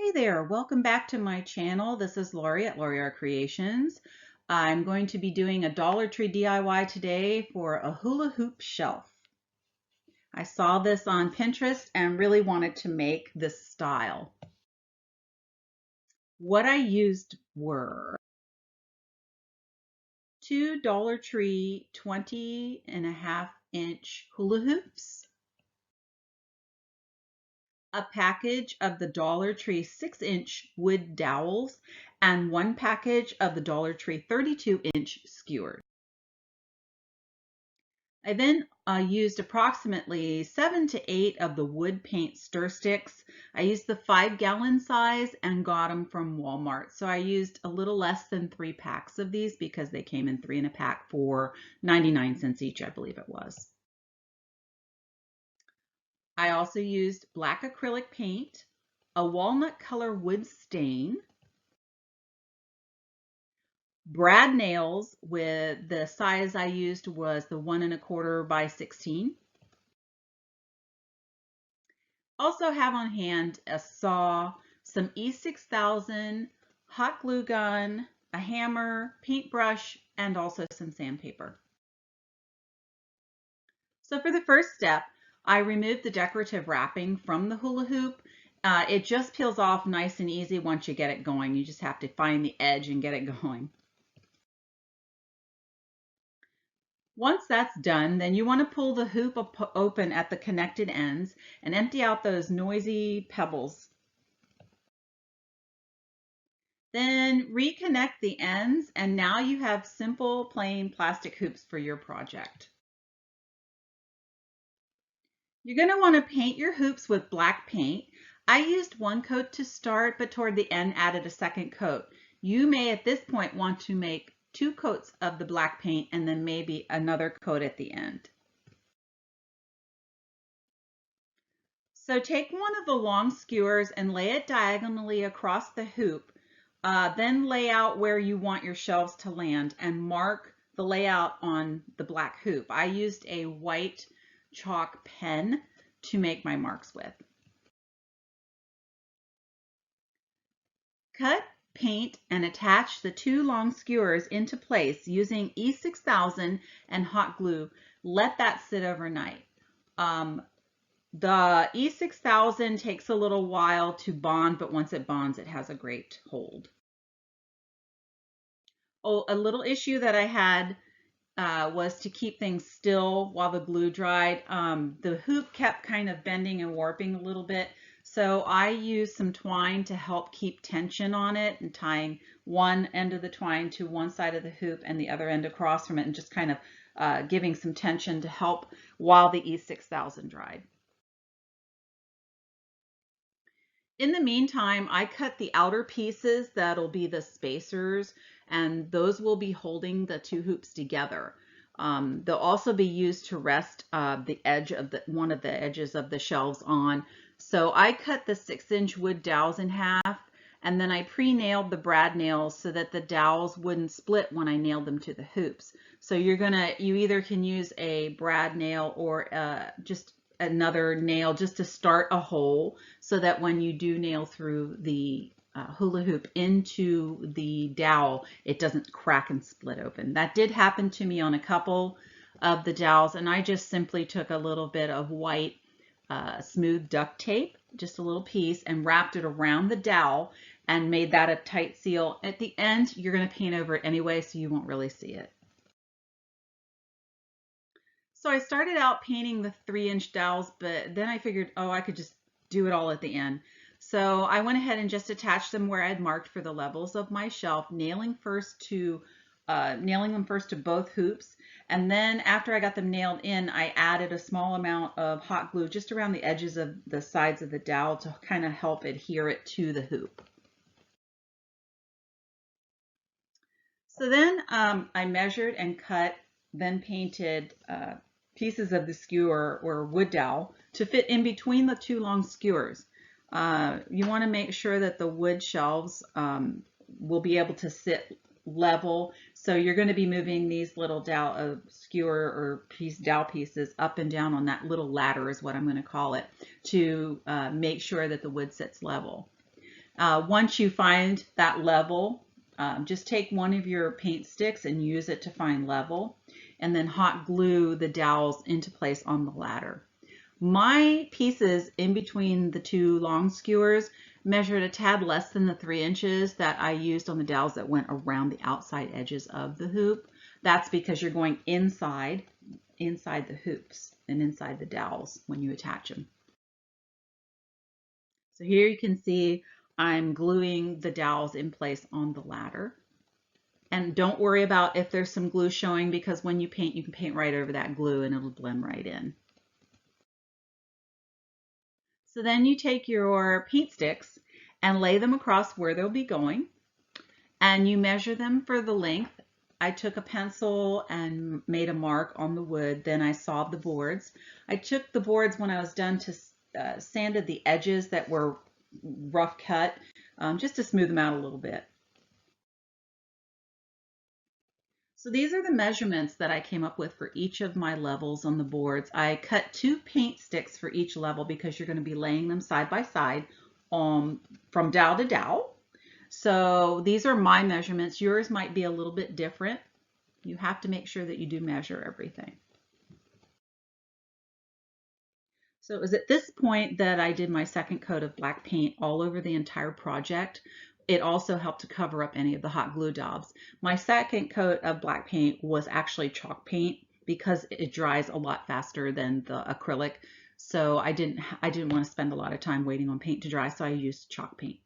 Hey there, welcome back to my channel. This is Laurie at Laurie Creations. I'm going to be doing a Dollar Tree DIY today for a hula hoop shelf. I saw this on Pinterest and really wanted to make this style. What I used were two Dollar Tree 20.5-inch hula hoops, a package of the Dollar Tree 6-inch wood dowels, and one package of the Dollar Tree 32-inch skewers. I then used approximately 7 to 8 of the wood paint stir sticks. I used the 5-gallon size and got them from Walmart. So I used a little less than 3 packs of these because they came in 3 in a pack for 99 cents each, I believe it was. I also used black acrylic paint, a walnut color wood stain, brad nails with the size I used was the 1 1/4 by 16. Also have on hand a saw, some E6000, hot glue gun, a hammer, paintbrush, and also some sandpaper. So for the first step, I removed the decorative wrapping from the hula hoop. It just peels off nice and easy once you get it going. You just have to find the edge and get it going. Once that's done, then you want to pull the hoop open at the connected ends and empty out those noisy pebbles. Then reconnect the ends, and now you have simple plain plastic hoops for your project. You're going to want to paint your hoops with black paint. I used 1 coat to start, but toward the end added a 2nd coat. You may at this point want to make 2 coats of the black paint and then maybe another coat at the end. So take one of the long skewers and lay it diagonally across the hoop. Then lay out where you want your shelves to land and mark the layout on the black hoop. I used a white chalk pen to make my marks with. Cut, paint, and attach the 2 long skewers into place using E6000 and hot glue. Let that sit overnight. The E6000 takes a little while to bond, but once it bonds, it has a great hold. Oh, a little issue that I had was to keep things still while the glue dried. The hoop kept kind of bending and warping a little bit, so I used some twine to help keep tension on it and tying one end of the twine to one side of the hoop and the other end across from it and just kind of giving some tension to help while the E6000 dried. In the meantime, I cut the outer pieces that'll be the spacers, and those will be holding the 2 hoops together. They'll also be used to rest the edge of one of the edges of the shelves on. So I cut the 6-inch wood dowels in half, and then I pre-nailed the brad nails so that the dowels wouldn't split when I nailed them to the hoops. So you either can use a brad nail or just another nail just to start a hole so that when you do nail through the hula hoop into the dowel, it doesn't crack and split open. That did happen to me on a couple of the dowels, and I just simply took a little bit of white smooth duct tape, just a little piece, and wrapped it around the dowel and made that a tight seal. At the end, you're going to paint over it anyway, so you won't really see it. So I started out painting the 3-inch dowels, but then I figured, oh, I could just do it all at the end. So I went ahead and just attached them where I had marked for the levels of my shelf, nailing them first to both hoops. And then after I got them nailed in, I added a small amount of hot glue just around the edges of the sides of the dowel to kind of help adhere it to the hoop. So then I measured and cut, then painted pieces of the skewer or wood dowel to fit in between the 2 long skewers. You want to make sure that the wood shelves will be able to sit level. So you're going to be moving these little skewer or dowel pieces up and down on that little ladder is what I'm going to call it to make sure that the wood sits level. Once you find that level, just take one of your paint sticks and use it to find level, and then hot glue the dowels into place on the ladder. My pieces in between the two long skewers measured a tad less than the 3 inches that I used on the dowels that went around the outside edges of the hoop. That's because you're going inside the hoops and inside the dowels when you attach them. So here you can see I'm gluing the dowels in place on the ladder. And don't worry about if there's some glue showing, because when you paint, you can paint right over that glue and it'll blend right in. So then you take your paint sticks and lay them across where they'll be going, and you measure them for the length. I took a pencil and made a mark on the wood. Then I sawed the boards. I took the boards when I was done to sanded the edges that were rough cut, just to smooth them out a little bit. So these are the measurements that I came up with for each of my levels on the boards. I cut 2 paint sticks for each level because you're going to be laying them side by side from dowel to dowel. So these are my measurements. Yours might be a little bit different. You have to make sure that you do measure everything. So it was at this point that I did my second coat of black paint all over the entire project. It also helped to cover up any of the hot glue daubs. My second coat of black paint was actually chalk paint because it dries a lot faster than the acrylic. So I didn't want to spend a lot of time waiting on paint to dry, so I used chalk paint.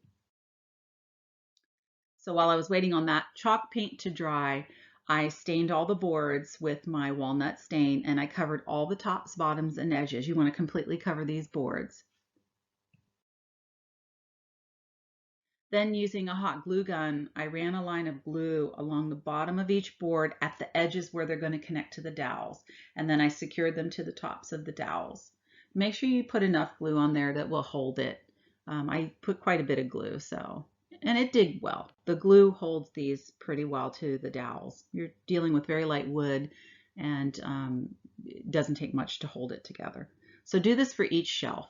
So while I was waiting on that chalk paint to dry, I stained all the boards with my walnut stain, and I covered all the tops, bottoms, and edges. You want to completely cover these boards. Then using a hot glue gun, I ran a line of glue along the bottom of each board at the edges where they're going to connect to the dowels. And then I secured them to the tops of the dowels. Make sure you put enough glue on there that will hold it. I put quite a bit of glue, and it did well. The glue holds these pretty well to the dowels. You're dealing with very light wood, and it doesn't take much to hold it together. So do this for each shelf.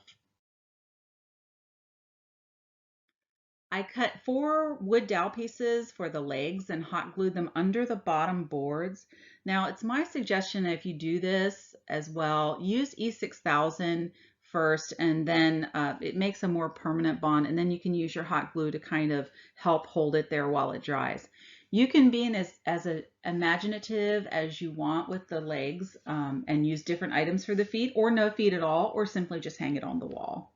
I cut 4 wood dowel pieces for the legs and hot glued them under the bottom boards. Now, it's my suggestion that if you do this as well, use E6000 first, and then it makes a more permanent bond, and then you can use your hot glue to kind of help hold it there while it dries. You can be as imaginative as you want with the legs, and use different items for the feet, or no feet at all, or simply just hang it on the wall.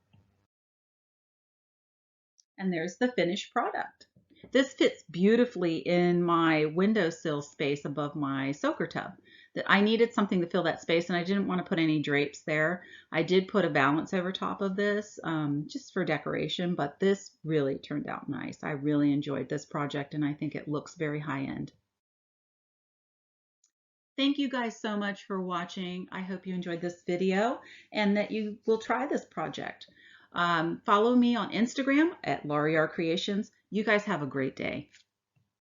And there's the finished product. This fits beautifully in my windowsill space above my soaker tub. That I needed something to fill that space, and I didn't want to put any drapes there. I did put a valance over top of this just for decoration, but this really turned out nice. I really enjoyed this project, and I think it looks very high-end. Thank you guys so much for watching. I hope you enjoyed this video and that you will try this project. Follow me on Instagram at Laurie Creations. You guys have a great day.